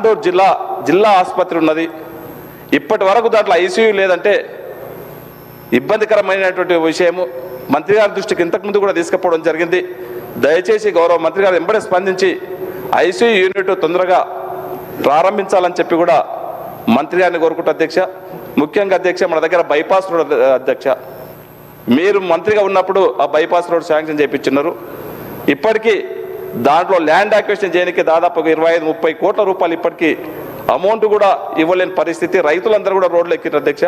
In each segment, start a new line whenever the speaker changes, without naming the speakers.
తాండూరు జిల్లా ఆసుపత్రి ఉన్నది. ఇప్పటి వరకు దాంట్లో ఐసీయూ లేదంటే ఇబ్బందికరమైనటువంటి విషయము మంత్రి గారి దృష్టికి ఇంతకుముందు కూడా తీసుకుపోవడం జరిగింది. దయచేసి గౌరవ మంత్రి గారు వెంబడే స్పందించి ఐసీయూ యూనిట్ తొందరగా ప్రారంభించాలని చెప్పి కూడా మంత్రి గారిని కోరుకుంటూ అధ్యక్ష, ముఖ్యంగా అధ్యక్ష మన దగ్గర బైపాస్ రోడ్ అధ్యక్ష, మీరు మంత్రిగా ఉన్నప్పుడు ఆ బైపాస్ రోడ్ శాంక్షన్ చేయించున్నారు. ఇప్పటికీ దాంట్లో ల్యాండ్ అక్విజిషన్ చేయడానికి దాదాపు 25-30 కోట్ల రూపాయలు ఇప్పటికీ అమౌంట్ కూడా ఇవ్వలేని పరిస్థితి. రైతులందరూ కూడా రోడ్లు ఎక్కిన అధ్యక్ష.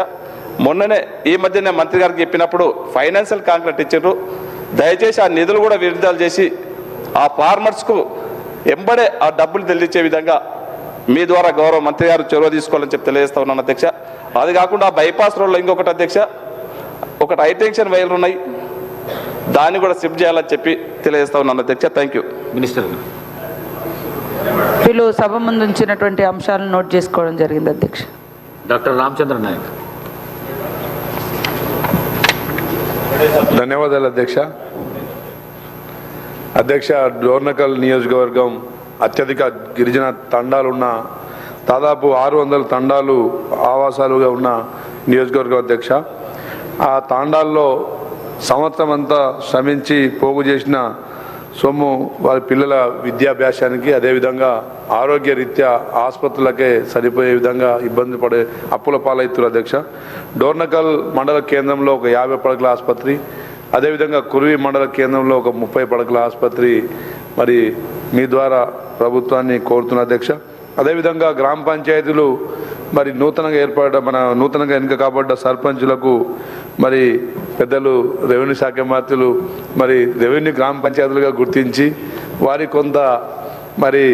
మొన్ననే ఈ మధ్యనే మంత్రి గారికి చెప్పినప్పుడు ఫైనాన్షియల్ కాంట్రాక్ట్ ఇచ్చారు. దయచేసి ఆ నిధులు కూడా విడుదల చేసి ఆ ఫార్మర్స్కు ఎంబడే ఆ డబ్బులు చెల్లించే విధంగా మీ ద్వారా గౌరవ మంత్రి గారు చొరవ తీసుకోవాలని చెప్పి తెలియజేస్తా ఉన్నాను అధ్యక్ష. అది కాకుండా బైపాస్ రోడ్లో ఇంకొకటి అధ్యక్ష, ఒకటి హైటెన్షన్ వైర్లు ఉన్నాయి, దాన్ని కూడా షిఫ్ట్ చేయాలని చెప్పి తెలియజేస్తా ఉన్నాను అధ్యక్ష. Thank you.
మినిస్టర్
వీళ్ళు సభ ముందు ఉంచినటువంటి అంశాలను నోట్ చేసుకోవడం జరిగింది అధ్యక్ష.
డాక్టర్ రామచంద్ర నాయక్.
ధన్యవాదాలు అధ్యక్ష. అధ్యక్ష, డోర్నకల్ నియోజకవర్గం అత్యధిక గిరిజన తండాలున్న దాదాపు 600 తండాలు ఆవాసాలుగా ఉన్న నియోజకవర్గం అధ్యక్ష. ఆ తాండాల్లో సంవత్సరం అంతా శ్రమించి పోగు చేసిన సొమ్ము వారి పిల్లల విద్యాభ్యాసానికి, అదేవిధంగా ఆరోగ్య రీత్యా ఆసుపత్రులకే సరిపోయే విధంగా ఇబ్బంది పడే అప్పుల పాలవుతున్నారు అధ్యక్ష. డోర్నకల్ మండల కేంద్రంలో ఒక 50 పడకల ఆసుపత్రి, అదేవిధంగా కుర్వి మండల కేంద్రంలో ఒక 30 పడకల ఆసుపత్రి మరి మీ ద్వారా ప్రభుత్వాన్ని కోరుతున్న అధ్యక్ష. అదేవిధంగా గ్రామ పంచాయతీలు మరి నూతనంగా ఎన్నిక కాబడ్డ సర్పంచులకు మరి పెద్దలు రెవెన్యూ శాఖ మంత్రులు మరి రెవెన్యూ గ్రామ పంచాయతీలుగా గుర్తించి వారి కొంత మరి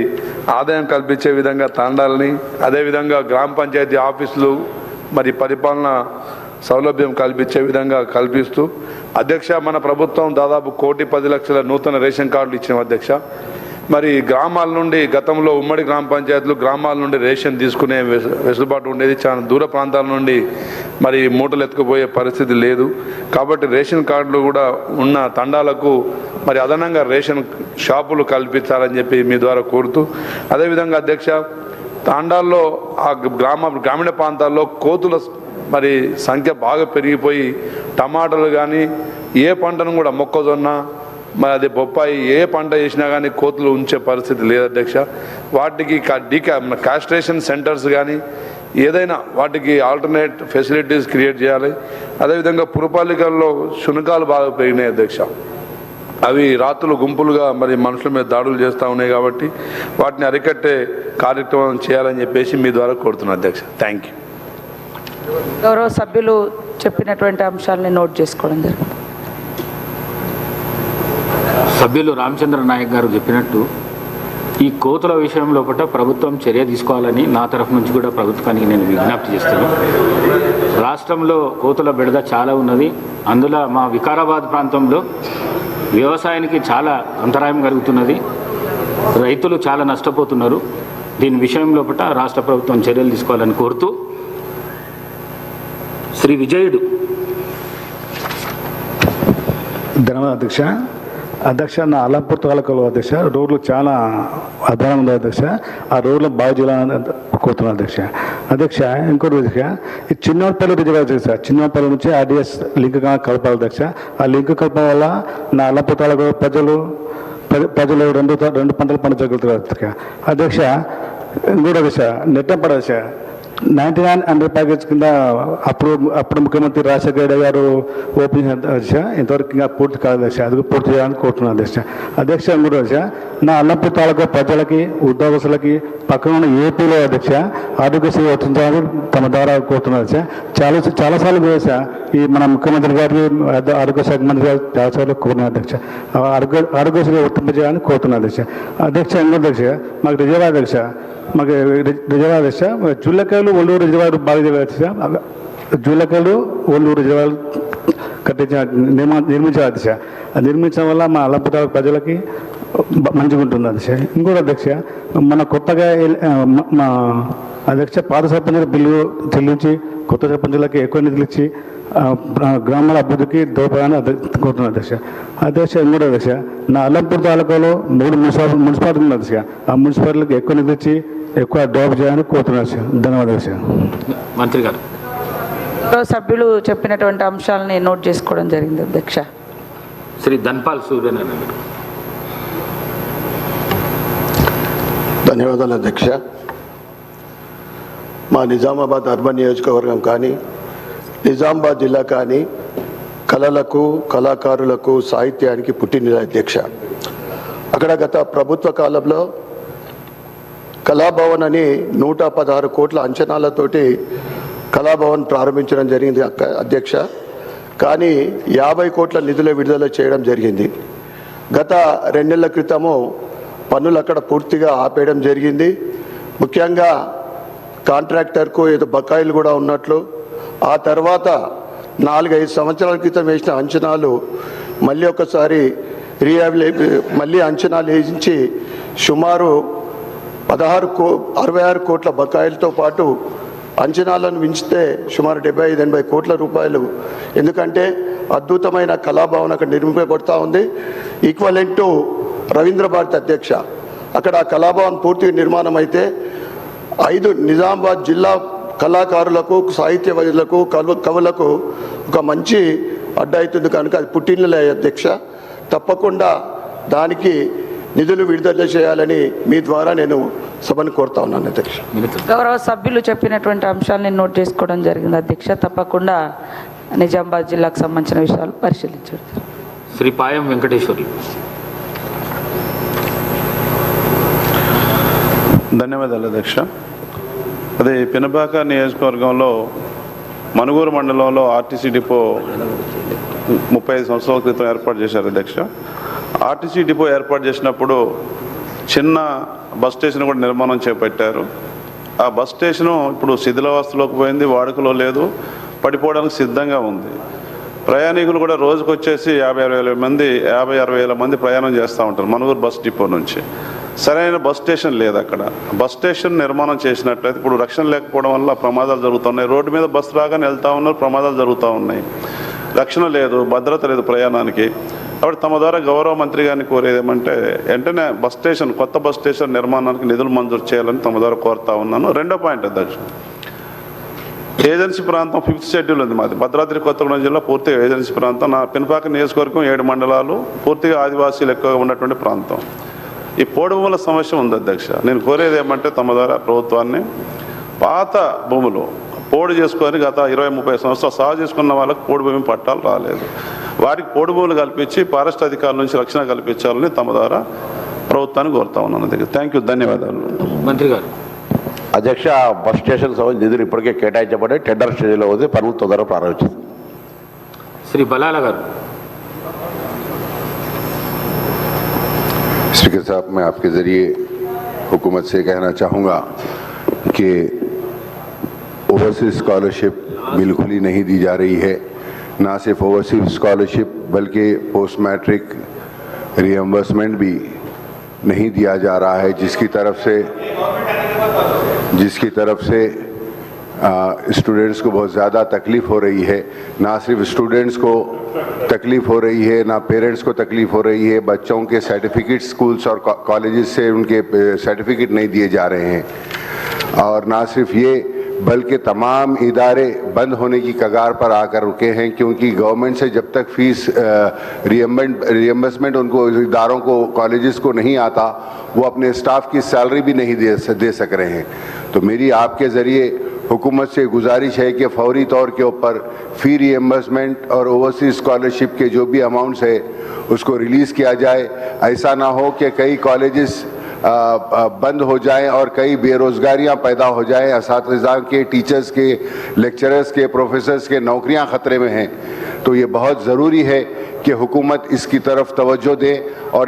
ఆదాయం కల్పించే విధంగా తాండాలని, అదేవిధంగా గ్రామ పంచాయతీ ఆఫీసులు మరి పరిపాలన సౌలభ్యం కల్పించే విధంగా కల్పిస్తూ అధ్యక్ష, మన ప్రభుత్వం దాదాపు 1,10,00,000 నూతన రేషన్ కార్డులు ఇచ్చిన అధ్యక్ష. మరి గ్రామాల నుండి గతంలో ఉమ్మడి గ్రామ పంచాయతీలు గ్రామాల నుండి రేషన్ తీసుకునే వెసులుబాటు ఉండేది. చాలా దూర ప్రాంతాల నుండి మరి మూటలు ఎత్తుకుపోయే పరిస్థితి లేదు. కాబట్టి రేషన్ కార్డులు కూడా ఉన్న తండాలకు మరి అదనంగా రేషన్ షాపులు కల్పించాలని చెప్పి మీ ద్వారా కోరుతూ, అదేవిధంగా అధ్యక్ష, తాండాల్లో ఆ గ్రామీణ ప్రాంతాల్లో కోతుల మరి సంఖ్య బాగా పెరిగిపోయి టమాటాలు కానీ ఏ పంటను కూడా మొక్కజొన్న మరి అది బొప్పాయి ఏ పంట చేసినా కానీ కోతులు ఉంచే పరిస్థితి లేదు అధ్యక్ష. వాటికి కాస్ట్రేషన్ సెంటర్స్ కానీ ఏదైనా వాటికి ఆల్టర్నేట్ ఫెసిలిటీస్ క్రియేట్ చేయాలి. అదేవిధంగా పురపాలికల్లో శునకాలు బాగా పెరిగినాయి అధ్యక్ష. అవి రాత్రులు గుంపులుగా మరి మనుషుల మీద దాడులు చేస్తూ ఉన్నాయి. కాబట్టి వాటిని అరికట్టే కార్యక్రమం చేయాలని చెప్పేసి మీ ద్వారా కోరుతున్నాను అధ్యక్ష. Thank you.
గౌరవ సభ్యులు చెప్పినటువంటి అంశాలని నోట్ చేసుకోవడం జరిగింది.
సభ్యులు రామచంద్ర నాయక్ గారు చెప్పినట్టు ఈ కోతుల విషయం లోపల ప్రభుత్వం చర్య తీసుకోవాలని నా తరఫు నుంచి కూడా ప్రభుత్వానికి నేను విజ్ఞప్తి చేస్తాను. రాష్ట్రంలో కోతుల బెడద చాలా ఉన్నది. అందులో మా వికారాబాద్ ప్రాంతంలో వ్యవసాయానికి చాలా అంతరాయం కలుగుతున్నది. రైతులు చాలా నష్టపోతున్నారు. దీని విషయం లోపల రాష్ట్ర ప్రభుత్వం చర్యలు తీసుకోవాలని కోరుతూ శ్రీ విజయుడు.
ధన్యవాదాలు అధ్యక్ష. నా అల్లంపూర్ తాలూకాలో అధ్యక్ష రోడ్లు చాలా అధ్వానం ఉంది అధ్యక్ష. ఆ రోడ్లు బాగు చేయాలని కోరుతున్నాను అధ్యక్ష. ఇంకోటి అధ్యక్ష, ఈ చిన్నపల్లి రిజర్వాయర్ సార్, చిన్నపల్లి నుంచి ఆర్డీఎస్ లింక్ కలపాలి అధ్యక్ష. ఆ లింక్ కలపడం వల్ల నా అల్లంపూర్ తాలూకా ప్రజలు రెండు పంటలు పండించగలుగుతారు అధ్యక్ష. ఇంకోటి అధ్యక్ష, నెట్టం పడదు సార్ 99 అండర్ ప్యాకేజ్ కింద అప్పుడు ముఖ్యమంత్రి రాజశేఖర గారు ఓపెన్ అధ్యక్ష. ఇంతవరకు ఇంకా పూర్తి కాదు అధ్యక్ష. అది పూర్తి చేయాలని కోరుతున్నాను అధ్యక్ష. అధ్యక్ష కూడా అధ్యక్ష, నా అల్లంపూర్ తాలూకా ప్రజలకి ఉద్యోగస్తులకి పక్కన ఉన్న ఏపీలో అధ్యక్ష ఆరోగ్యశ్రీ వర్తించాలని తమ ద్వారా కోరుతున్నాను అధ్యక్ష. చాలాసార్లు కూడా ఈ మన ముఖ్యమంత్రి గారికి ఆరోగ్య శాఖ మంత్రి గారు చాలాసార్లు కోరుతున్నాను అధ్యక్ష. ఆరోగ్యశ్రీ వర్తింపజేయాలని కోరుతున్నాను అధ్యక్ష. అధ్యక్ష ఇంకో అధ్యక్ష, మాకు రిజర్వాయర్ అధ్యక్ష, మాకు రిజర్వాయర్ అధ్యక్ష, జుల్లకాయలు ఒల్లూరు రిజర్వాయర్ బాగా జుల్లకాయలు ఒల్లూరు రిజర్వాయర్ నిర్మించాలి అధ్యక్ష. అది నిర్మించడం వల్ల మా అల్లంపూర్ ప్రజలకి మంచిగా ఉంటుంది అధ్యక్ష. ఇంకోటి అధ్యక్ష, మన కొత్తగా మా అధ్యక్ష పాత సర్పంచుల బిల్లు చెల్లించి కొత్త సర్పంచులకి ఎక్కువ నిధులు ఇచ్చి గ్రామాల అభివృద్ధికి దోహదపడాలని కోరుతున్నాను అధ్యక్ష. అధ్యక్ష ఇంకోటి అధ్యక్ష, నా అల్లంపూర్ తాలూకాలో 3 మున్సిపాలిటీ ఉంది అధ్యక్ష. ఆ మున్సిపాలిటీకి ఎక్కువ నిధి ఇచ్చి ఎక్కువ డెవలప్ చేయాలని కోరుతున్నాను అధ్యక్ష. ధన్యవాదాలు అధ్యక్ష.
మంత్రి గారు.
గౌరవ సభ్యులు చెప్పినటువంటి అంశాలని నోట్ చేసుకోవడం జరిగింది అధ్యక్ష.
శ్రీ ధన్పాల్ సూర్యనారాయణ గారు.
ధన్యవాదాలు అధ్యక్ష. మా నిజామాబాద్ అర్బన్ నియోజకవర్గం కానీ నిజామాబాద్ జిల్లా కానీ కళలకు కళాకారులకు సాహిత్యానికి పుట్టిన అధ్యక్ష. అక్కడ గత ప్రభుత్వ కాలంలో కళాభవన్ అని 116 కోట్ల అంచనాలతోటి కళాభవన్ ప్రారంభించడం జరిగింది అధ్యక్ష. కానీ 50 కోట్ల నిధుల విడుదల చేయడం జరిగింది. గత 2 నెలల క్రితము పనులు అక్కడ పూర్తిగా ఆపేయడం జరిగింది. ముఖ్యంగా కాంట్రాక్టర్కు ఏదో బకాయిలు కూడా ఉన్నట్లు, ఆ తర్వాత 4-5 సంవత్సరాల క్రితం వేసిన అంచనాలు మళ్ళీ ఒకసారి మళ్ళీ అంచనాలు వేయించి సుమారు 66 కోట్ల బకాయిలతో పాటు అంచనాలను మించితే సుమారు 75-80 కోట్ల రూపాయలు. ఎందుకంటే అద్భుతమైన కళాభవన్ అక్కడ నిర్మింపబడుతూ ఉంది. ఈక్వలెంట్ టు రవీంద్ర భారతి అధ్యక్ష. అక్కడ కళాభవన్ పూర్తిగా నిర్మాణం అయితే 5 నిజామాబాద్ జిల్లా కళాకారులకు సాహిత్యవేత్తలకు కవులకు ఒక మంచి అడ్డ అవుతుంది కనుక అది పుట్టినలే అధ్యక్ష. తప్పకుండా దానికి నిధులు విడుదల చేయాలని మీ ద్వారా నేను సభను కోరుతా ఉన్నాను అధ్యక్ష.
గౌరవ సభ్యులు చెప్పినటువంటి అంశాలని నోట్ చేసుకోవడం జరిగింది అధ్యక్ష. తప్పకుండా నిజామాబాద్ జిల్లాకు సంబంధించిన విషయాలు పరిశీలించండి.
శ్రీ పాయం వెంకటేశ్వర్లు.
ధన్యవాదాలు అధ్యక్ష. అదే పినపాక నియోజకవర్గంలో మనుగూరు మండలంలో ఆర్టీసీ డిపో 35 సంవత్సరాల క్రితం ఏర్పాటు చేశారు అధ్యక్ష. ఆర్టీసీ డిపో ఏర్పాటు చేసినప్పుడు చిన్న బస్ స్టేషన్ కూడా నిర్మాణం చేపట్టారు. ఆ బస్ స్టేషను ఇప్పుడు శిథిలావస్థలోకి పోయింది, వాడుకలో లేదు, పడిపోవడానికి సిద్ధంగా ఉంది. ప్రయాణికులు కూడా రోజుకు వచ్చేసి 50-60 వేల మంది ప్రయాణం చేస్తూ ఉంటారు మనుగూరు బస్ డిపో నుంచి. సరైన బస్ స్టేషన్ లేదు అక్కడ. బస్ స్టేషన్ నిర్మాణం చేసినట్లయితే ఇప్పుడు రక్షణ లేకపోవడం వల్ల ప్రమాదాలు జరుగుతున్నాయి. రోడ్డు మీద బస్సు రాగానే వెళ్తూ ఉన్నారు, ప్రమాదాలు జరుగుతూ ఉన్నాయి. రక్షణ లేదు, భద్రత లేదు ప్రయాణానికి. కాబట్టి తమ ద్వారా గౌరవ మంత్రి గారిని కోరేది ఏమంటే వెంటనే బస్ స్టేషన్, కొత్త బస్ స్టేషన్ నిర్మాణానికి నిధులు మంజూరు చేయాలని తమ ద్వారా కోరుతా ఉన్నాను. రెండో పాయింట్ అధ్యక్ష, ఏజెన్సీ ప్రాంతం 5th షెడ్యూల్ ఉంది మాది. భద్రాద్రి కొత్తగూడెం జిల్లా పూర్తిగా ఏజెన్సీ ప్రాంతం. నా పినపాక నియోజకవర్గం 7 మండలాలు, పూర్తిగా ఆదివాసీలు ఎక్కువగా ఉన్నటువంటి ప్రాంతం. ఈ పోడుభూముల సమస్య ఉంది అధ్యక్ష. నేను కోరేది ఏమంటే తమ ద్వారా ప్రభుత్వాన్ని పాత భూములు పోడు చేసుకొని గత 20-30 సంవత్సరాలు సాగు చేసుకున్న వాళ్ళకి పోడు భూమి పట్టాలు రాలేదు. వారికి పోడు భూములు కల్పించి ఫారెస్ట్ అధికారుల నుంచి రక్షణ కల్పించాలని తమ ద్వారా ప్రభుత్వాన్ని కోరుతా ఉన్నాను అధ్యక్ష. థ్యాంక్ యూ, ధన్యవాదాలు.
మంత్రి గారు.
అధ్యక్ష, బస్ స్టేషన్ సంబంధించి నిధులు ఇప్పటికే కేటాయించబడి టెండర్ స్టేజ్లో ఉంది, పనులు తొందరగా ప్రారంభించింది.
శ్రీ బలాల గారు.
स्पीकर साहब, मैं आपके ज़रिए हुकूमत से कहना चाहूँगा कि ओवरसीज स्कॉलरशिप बिल्कुल ही नहीं दी जा रही है. ना सिर्फ ओवरसीज स्कॉलरशिप बल्कि पोस्ट मैट्रिक रिएम्बर्समेंट भी नहीं दिया जा रहा है, जिसकी तरफ से स्टूडेंट्स को बहुत ज़्यादा तकलीफ़ हो रही है. ना सिर्फ स्टूडेंट्स को तकलीफ़ हो रही है, ना पेरेंट्स को तकलीफ़ हो रही है. बच्चों के सर्टिफिकेट स्कूल्स और कॉलेजेस से उनके सर्टिफिकेट नहीं दिए जा रहे हैं. और ना सिर्फ ये बल्कि तमाम इदारे बंद होने की कगार पर आकर रुके हैं, क्योंकि गवर्नमेंट से जब तक फीस रिएम्बर्समेंट उनको इदारों को कॉलेजेस को नहीं आता, वो अपने स्टाफ की सैलरी भी नहीं दे सक रहे हैं. तो मेरी आपके ज़रिए हुकूमत से गुजारिश है कि फौरी तौर के ऊपर फ़ी रिएम्बर्समेंट और ओवरसीज स्कॉलरशिप के जो भी अमाउंट्स है उसको रिलीज़ किया जाए. ऐसा ना हो कि कई कॉलेजेस बंद हो जाएं और कई बेरोज़गारियां पैदा हो जाएं. असातिज़ा के, टीचर्स के, लेक्चरर्स के, प्रोफेसर्स के नौकरियां ख़तरे में हैं. तो ये बहुत ज़रूरी है कि हुकूमत इसकी तरफ तवज्जो दे और